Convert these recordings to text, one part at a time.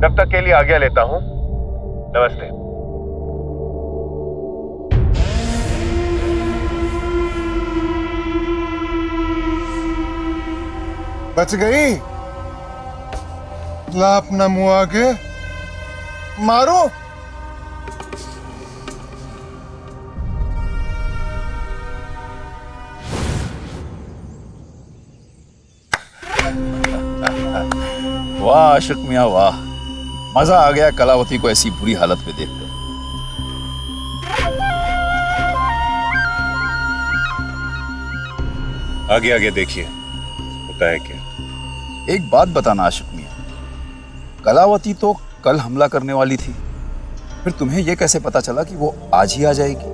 तब तक के लिए आज्ञा लेता हूं। नमस्ते। बच गई। ला अपना मुंह आगे, मारो। वाह आशिक मियां वाह, मजा आ गया कलावती को ऐसी बुरी हालत में देखकर। आगे आगे देखिए होता है क्या। एक बात बताना आशिक मियां, कलावती तो कल हमला करने वाली थी, फिर तुम्हें यह कैसे पता चला कि वो आज ही आ जाएगी?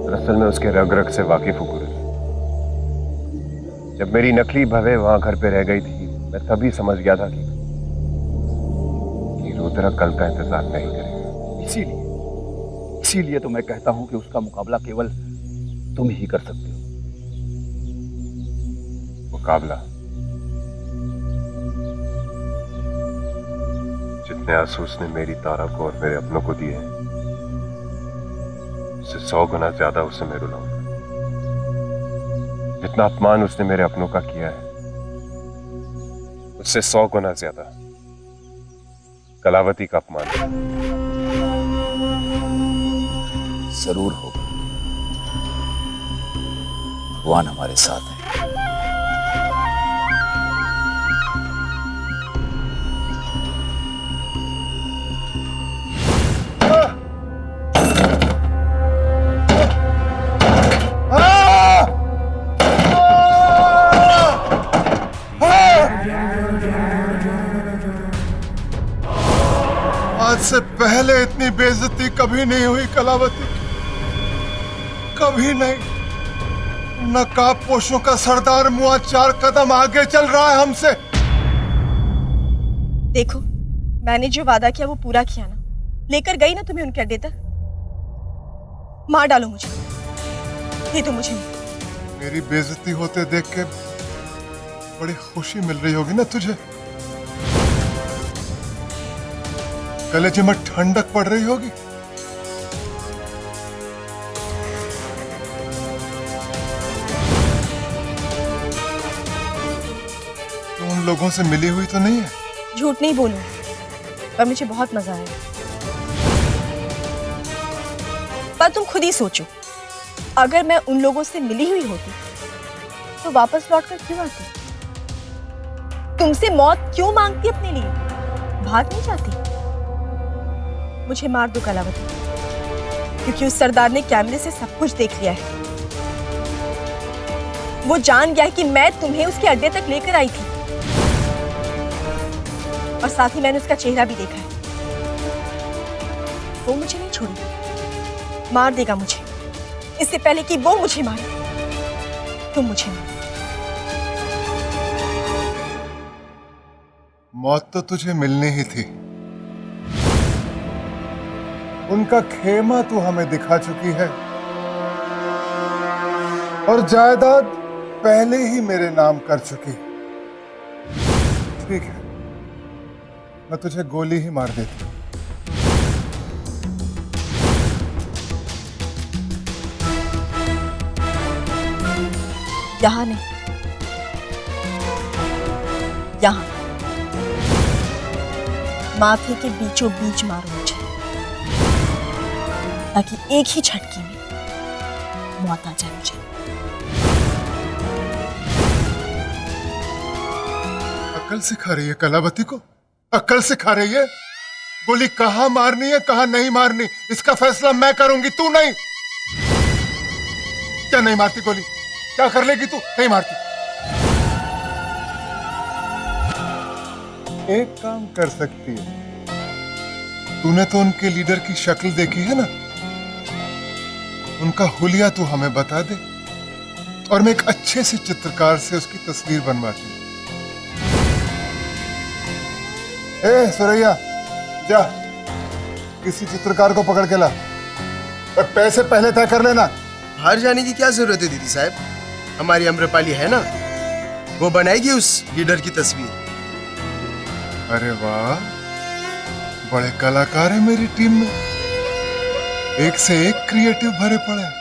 दरअसल मैं उसके रग रग से वाकिफ हूं गुरुजी। जब मेरी नकली भवे वहां घर पे रह गई थी, मैं तभी समझ गया था कि रुद्रा कल का इंतजार नहीं करेगा। इसीलिए तो मैं कहता हूं कि उसका मुकाबला केवल तुम ही कर सकते हो। मुकाबला? जितने आंसू उसने मेरी तारा को और मेरे अपनों को दिए हैं, उससे 100 गुना ज्यादा उसे मैं रुलाऊंगा। जितना अपमान उसने मेरे अपनों का किया है, उससे 100 गुना ज्यादा कलावती का अपमान। जरूर होगा, भगवान हमारे साथ है। आज से पहले इतनी बेइज्जती कभी नहीं हुई कलावती की, कभी नहीं। नकाबपोशों का सरदार मुआ 4 कदम आगे चल रहा है हमसे। देखो, मैंने जो वादा किया वो पूरा किया ना। लेकर गई ना तुम्हें उनके अड्डे तक। मार डालो मुझे, ये तो मुझे नहीं। मेरी बेइज्जती होते देख के बड़ी खुशी मिल रही होगी ना तुझे। कलेजे में ठंडक पड़ रही होगी। तू उन लोगों से मिली हुई तो नहीं है? झूठ नहीं बोलूं, पर मुझे बहुत मजा आया। पर तुम खुद ही सोचो, अगर मैं उन लोगों से मिली हुई होती तो वापस लौटकर क्यों आती? तुमसे मौत क्यों मांगती अपने लिए? भाग नहीं जाती? मुझे मार दो कलावती, क्योंकि उस सरदार ने कैमरे से सब कुछ देख लिया है। वो जान गया है कि मैं तुम्हें उसके अड्डे तक लेकर आई थी, और साथ ही मैंने उसका चेहरा भी देखा है। वो मुझे नहीं छोड़ेगा, मार देगा मुझे, इससे पहले कि वो मुझे मारे। तुम मुझे मारो। मौत तो तुझे मिलनी ही थी। उनका खेमा तू हमें दिखा चुकी है, और जायदाद पहले ही मेरे नाम कर चुकी। ठीक है, मैं तुझे गोली ही मार देती हूं। यहां नहीं, यहां माथे के बीचों बीच मारो मुझे, ताकि एक ही झटके में मौत आ जाए मुझे। अक्ल सिखा रही है कलावती को, अक्ल सिखा रही है। गोली कहां मारनी है कहां नहीं मारनी, इसका फैसला मैं करूंगी, तू नहीं। क्या नहीं मारती गोली? क्या कर लेगी तू? नहीं मारती। एक काम कर सकती है, तूने तो उनके लीडर की शक्ल देखी है ना, उनका हुलिया तू हमें बता दे, और मैं एक अच्छे से चित्रकार से उसकी तस्वीर बनवाती हूं। ए सुरैया, जा किसी चित्रकार को पकड़ के ला, और पैसे पहले तय कर लेना। बाहर जाने की क्या जरूरत है दीदी साहब, हमारी अम्रपाली है ना, वो बनाएगी उस लीडर की तस्वीर। अरे वाह, बड़े कलाकार है मेरी टीम में, एक से एक क्रिएटिव भरे पड़े हैं।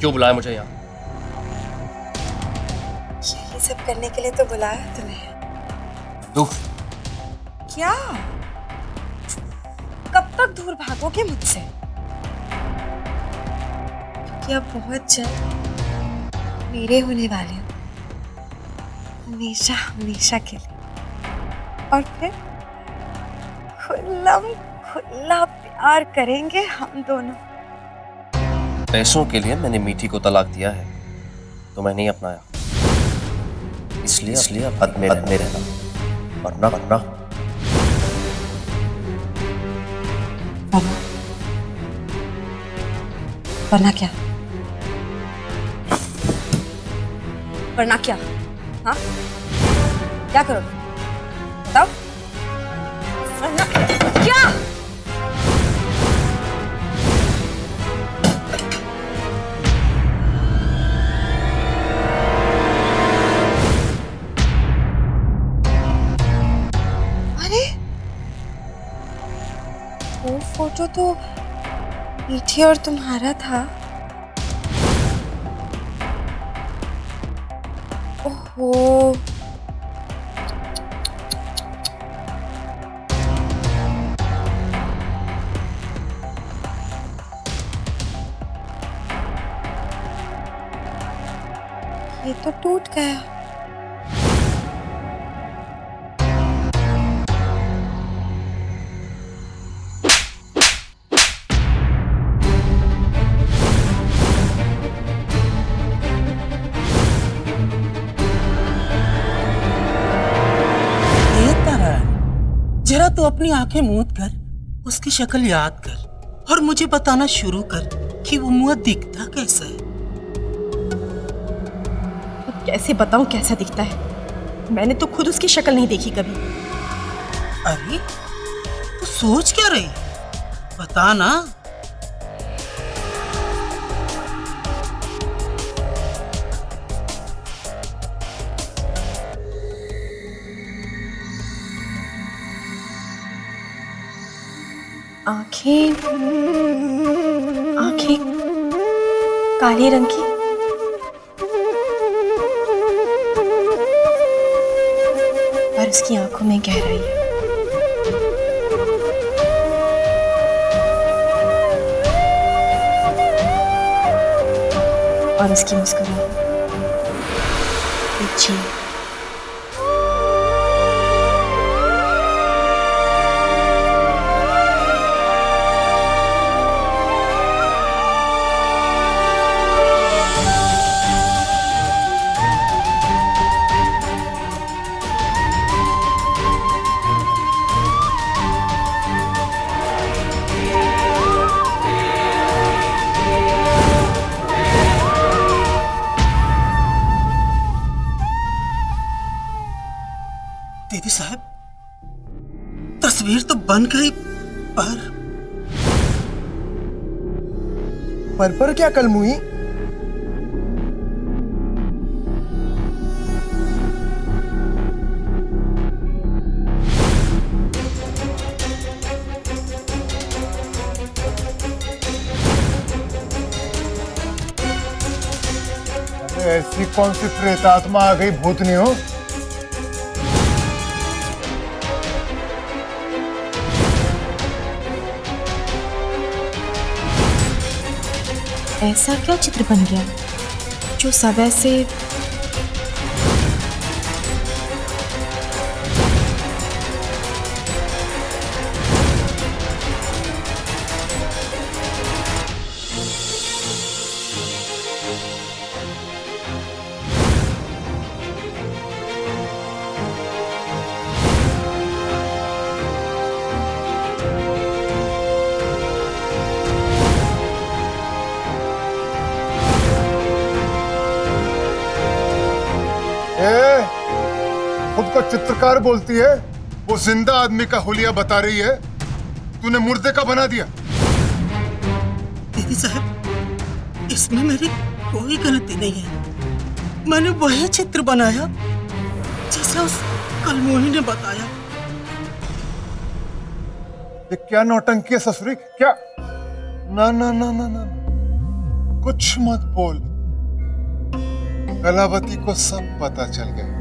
क्यों बुलाया मुझे यहाँ? यही सब करने के लिए तो बुलाया तुम्हें। तू क्या? कब तक दूर भागोगे मुझसे? क्योंकि अब बहुत जल्द मेरे होने वाले हो, हमेशा हमेशा के लिए। और फिर खुल्लम खुल्ला प्यार करेंगे हम दोनों। पैसों के लिए मैंने मीठी को तलाक दिया है, तो मैं नहीं अपनाया। इसलिए अब हद में रहना, वरना वरना क्या? वरना क्या? हाँ, क्या करो बताओ? वरना क्या? अरे वो फोटो तो मीठी और तुम्हारा था। ओहो, ये तो टूट गया। जरा तू अपनी आंखें मूंद कर उसकी शक्ल याद कर और मुझे बताना शुरू कर कि वो मुंह दिखता कैसा है। अब कैसे बताऊं कैसा दिखता है? मैंने तो खुद उसकी शक्ल नहीं देखी कभी। अरे तू सोच क्या रही? बता ना। आंखें काले रंग की, और उसकी आंखों में गहराई है। और उसकी मुस्कुराहट एक झील। दीदी साहब, तस्वीर तो बन गई, पर क्या कलमुई? ऐसी कौन सी प्रेतात्मा आ गई भूतनी हो? ऐसा क्या चित्र बन गया जो सब ऐसे ए, खुद को चित्रकार बोलती है, वो जिंदा आदमी का हुलिया बता रही है, तूने मुर्दे का बना दिया। दीदी साहब, इसमें मेरी कोई गलती नहीं है। मैंने वही चित्र बनाया जैसे उस कलमोही ने बताया। ये क्या नौटंकी है ससुरी, क्या? ना ना ना ना ना, कुछ मत बोल। कलावती को सब पता चल गया।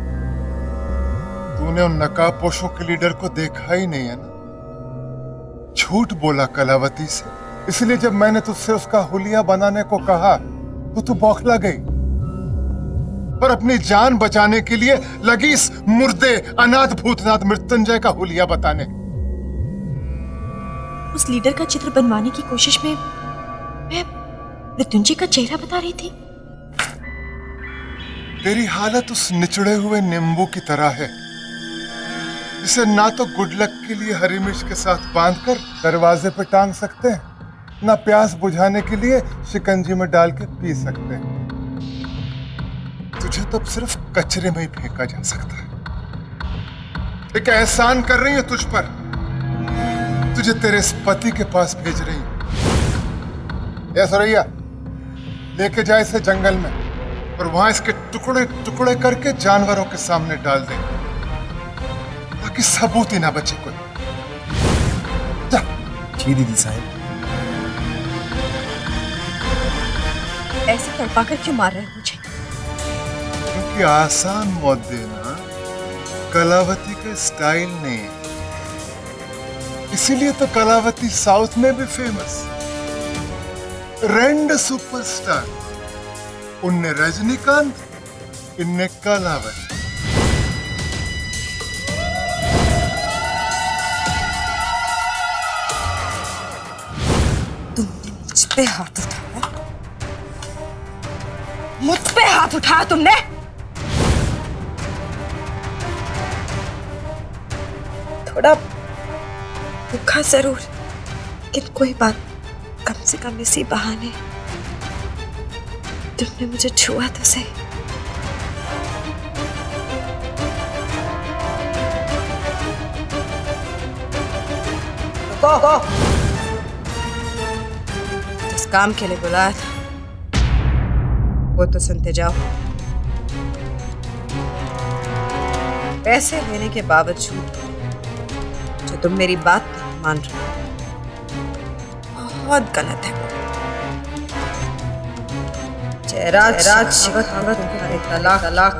तूने उन नकाबपोशों के लीडर को देखा ही नहीं है ना। झूठ बोला कलावती से, इसलिए जब मैंने तुझसे उसका हुलिया बनाने को कहा तो तू बौखला गई, पर अपनी जान बचाने के लिए लगी इस मुर्दे अनाथ भूतनाथ मृत्युंजय का हुलिया बताने। उस लीडर का चित्र बनवाने की कोशिश में मैं मृत्युंजय का चेहरा बता रही थी। तेरी हालत उस निचड़े हुए नींबू की तरह है जिसे ना तो गुड लक के लिए हरी मिर्च के साथ बांधकर दरवाजे पे टांग सकते हैं, ना प्यास बुझाने के लिए शिकंजी में डाल के पी सकते हैं। तुझे तो सिर्फ कचरे में ही फेंका जा सकता है। एक एहसान कर रही है तुझ पर, तुझे तेरे इस पति के पास भेज रही हूं। ए सरैया, लेके जाए इसे जंगल में और वहां इसके टुकड़े टुकड़े करके जानवरों के सामने डाल दे, ताकि सबूत ही ना बचे कोई। जा। जी दीदी साहब। ऐसे तड़पाकर क्यों मार रहे हो मुझे? क्योंकि आसान मौत देना कलावती का स्टाइल नहीं है। इसीलिए तो कलावती साउथ में भी फेमस, रेंड सुपरस्टार। उनने रजनीकांत, इनने कलावती। तुमने मुझ पे हाथ उठाया। मुझ पे हाथ उठाया तुमने? थोड़ा दुखा जरूर, लेकिन कोई बात, कम से कम इसी बहाने तुमने मुझे छुआ तो सही। रुको। जिस काम के लिए बुलाया था वो तो सुनते जाओ। पैसे लेने के बावजूद जो तुम मेरी बात नहीं मान रहे बहुत गलत है। जयराज तुम्हारे तलाक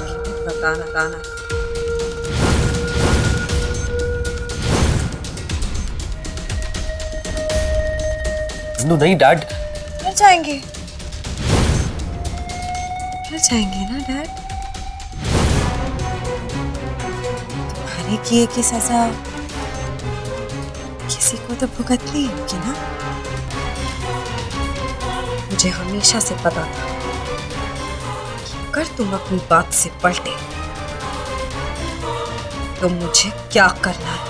बताना। नहीं डैड, मर जाएंगे ना डैड। तुम्हारे किए की सजा किसी को तो भुगतनी होगी ना। मुझे हमेशा से पता था कि अगर तुम अपनी बात से पलटे तो मुझे क्या करना है।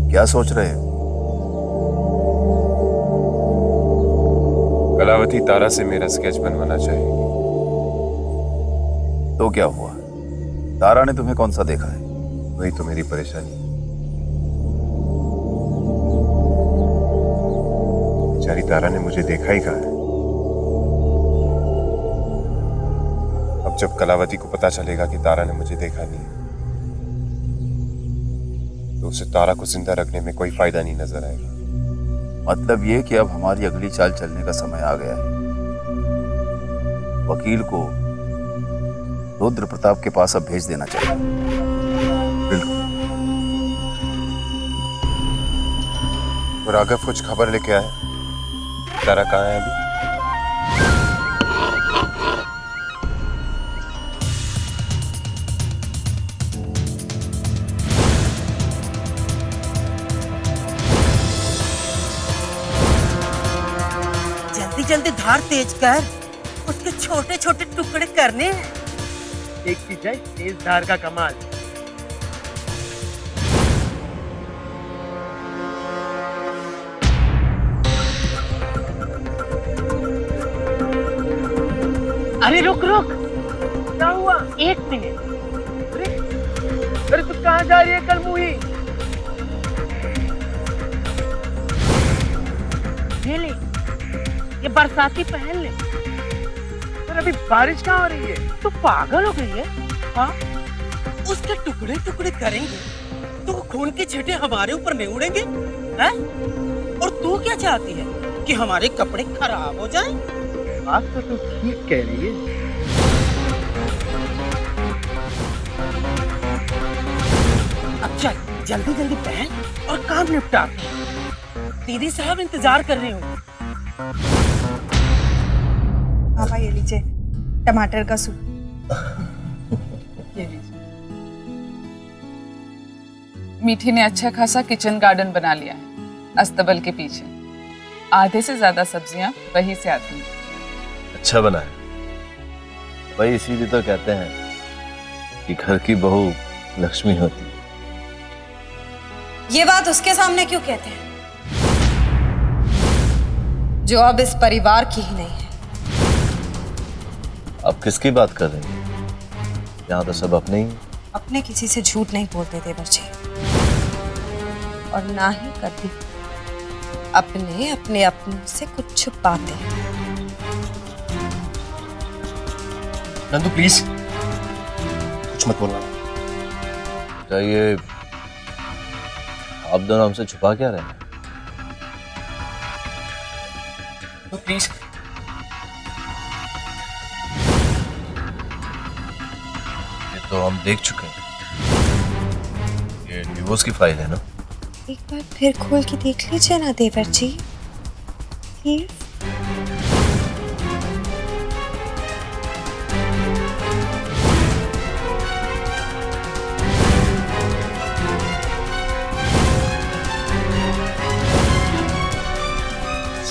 क्या सोच रहे हो? कलावती तारा से मेरा स्केच बनवाना चाहेगी। तो क्या हुआ? तारा ने तुम्हें कौन सा देखा है? वही तो मेरी परेशानी है। बेचारी तारा ने मुझे देखा ही कहा है। अब जब कलावती को पता चलेगा कि तारा ने मुझे देखा नहीं है, तो उसे तारा को जिंदा रखने में कोई फायदा नहीं नजर आएगा। मतलब ये कि अब हमारी अगली चाल चलने का समय आ गया है। वकील को रुद्र प्रताप के पास अब भेज देना चाहिए। बिल्कुल। और राघव कुछ खबर लेके आए? तारा कहाँ है अभी? जल्दी जल्दी धार तेज कर, उसके छोटे छोटे टुकड़े करने हैं। देखती जाए तेज धार का कमाल। अरे रुक रुक, क्या हुआ? 1 मिनट। अरे तू कहाँ जा रही है कलमुही? ये ले, ये बरसाती पहन ले। पर अभी बारिश कहाँ हो रही है? तू पागल हो गई है? हाँ, उसके टुकड़े टुकड़े करेंगे तो खून के छींटे हमारे ऊपर नहीं उड़ेंगे हैं? और तू क्या चाहती है कि हमारे कपड़े खराब हो जाएं? बात तो तू ठीक कह रही है। अब चल जल्दी जल्दी पहन और काम निपटा। दीदी साहब इंतजार कर रहे हो। पापा ये लीजिए टमाटर का सूप। ये लीजिए। मीठी ने अच्छा खासा किचन गार्डन बना लिया है अस्तबल के पीछे। आधे से ज्यादा सब्जियां वहीं से आती हैं। अच्छा बना है भाई, इसीलिए तो कहते हैं कि घर की बहू लक्ष्मी होती है। ये बात उसके सामने क्यों कहते हैं जो अब इस परिवार की ही नहीं है? अब किसकी बात कर रही हैं? यहाँ तो सब अपने ही हैं। अपने किसी से झूठ नहीं बोलते देवर जी, और ना ही कभी अपने अपने अपनों से कुछ छुपाते हैं। नंदू प्लीज कुछ मत बोलना। क्या ये आप दोनों हमसे छुपा क्या रहे हैं? तो प्लीज ये तो हम देख चुके हैं, ये डिवोर्स की फाइल है ना? एक बार फिर खोल के देख लीजिए ना देवर जी प्लीज।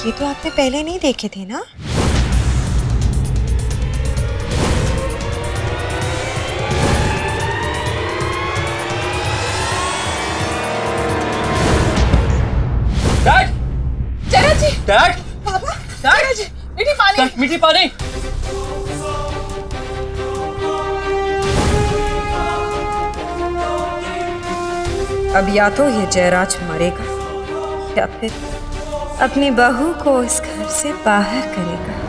ये तो आपने पहले नहीं देखे थे ना? डैड, चलो जी। डैड, पापा डैड, जी, मीठी पानी। मीठी पानी। अब या तो ये जयराज मरेगा या फिर अपनी बहू को इस घर से बाहर करेगा।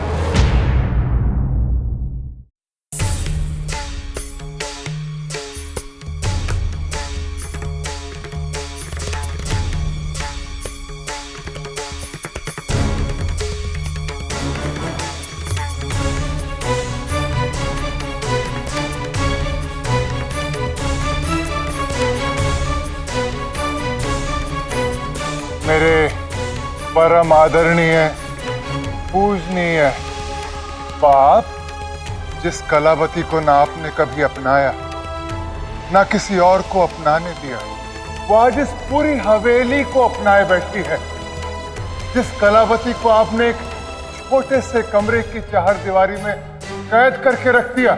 मेरे परम आदरणीय पूजनीय बाप, जिस कलावती को ना आपने कभी अपनाया ना किसी और को अपनाने दिया, वो आज इस पूरी हवेली को अपनाए बैठी है। जिस कलावती को आपने एक छोटे से कमरे की चारदीवारी में कैद करके रख दिया,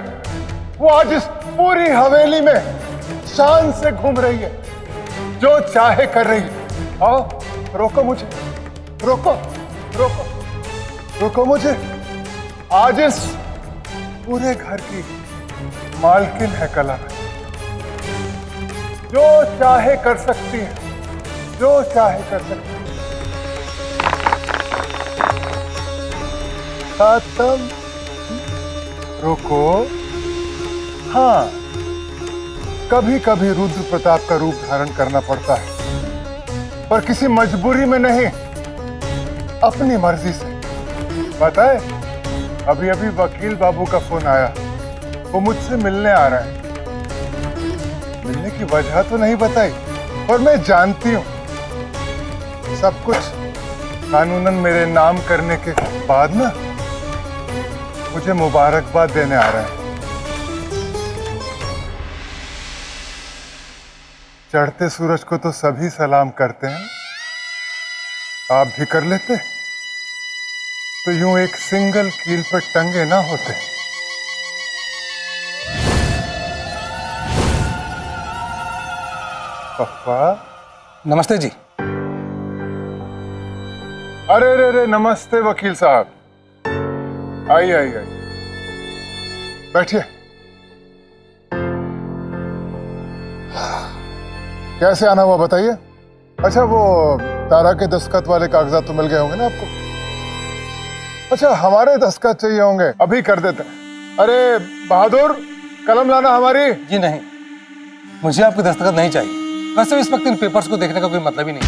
वो आज इस पूरी हवेली में शान से घूम रही है, जो चाहे कर रही है। आओ रोको मुझे, रोको रोको रोको मुझे। आज इस पूरे घर की मालकिन है कलावती, जो चाहे कर सकती है, जो चाहे कर सकती है। खत्म। रुको, हाँ, कभी कभी रुद्र प्रताप का रूप धारण करना पड़ता है, पर किसी मजबूरी में नहीं, अपनी मर्जी से। पता है, अभी अभी वकील बाबू का फोन आया, वो मुझसे मिलने आ रहा है। मिलने की वजह तो नहीं बताई, पर मैं जानती हूँ सब कुछ कानूनन मेरे नाम करने के बाद ना मुझे मुबारकबाद देने आ रहा है। चढ़ते सूरज को तो सभी सलाम करते हैं, आप भी कर लेते तो यूं एक सिंगल कील पर टंगे ना होते। पप्पा। नमस्ते जी। अरे रे रे, नमस्ते वकील साहब। आइए आइए आइए, बैठिए। कैसे आना हुआ बताइए। अच्छा, वो तारा के दस्तखत वाले कागजात तो मिल गए होंगे ना आपको? अच्छा, हमारे दस्तखत चाहिए होंगे, अभी कर देते हैं। अरे बहादुर, कलम लाना हमारी। जी नहीं, मुझे आपके दस्तखत नहीं चाहिए। वैसे इस वक्त इन पेपर्स को देखने का कोई मतलब ही नहीं।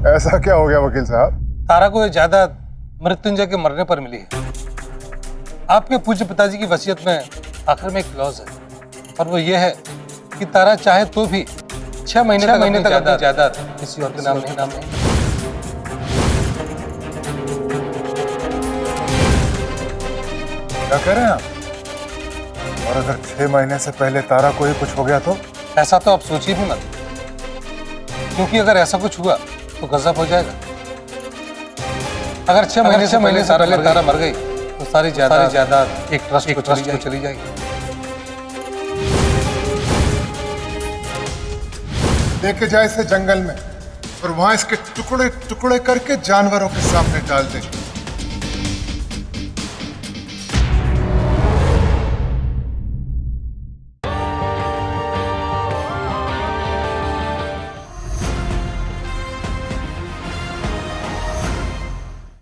ऐसा क्या हो गया वकील साहब? तारा को ये जायदाद मृत्युंजय के मरने पर मिली है। आपके पूज्य पिताजी की वसीयत में आखिर में एक क्लॉज है, और वो ये है कि तारा चाहे तो भी 6 महीने तक अपनी जायदाद किसी और के नाम नहीं। क्या कह रहे हैं आप? और अगर 6 महीने से पहले तारा को ही कुछ हो गया तो? ऐसा तो आप सोचिए भी मत, क्योंकि अगर ऐसा कुछ हुआ तो गजब हो जाएगा। अगर 6 महीने से पहले तारा मर गई तो सारी जायदाद एक ट्रस्ट को चली जाएगी। लेके जाए इसे जंगल में और वहां इसके टुकड़े टुकड़े करके जानवरों के सामने डाल दे।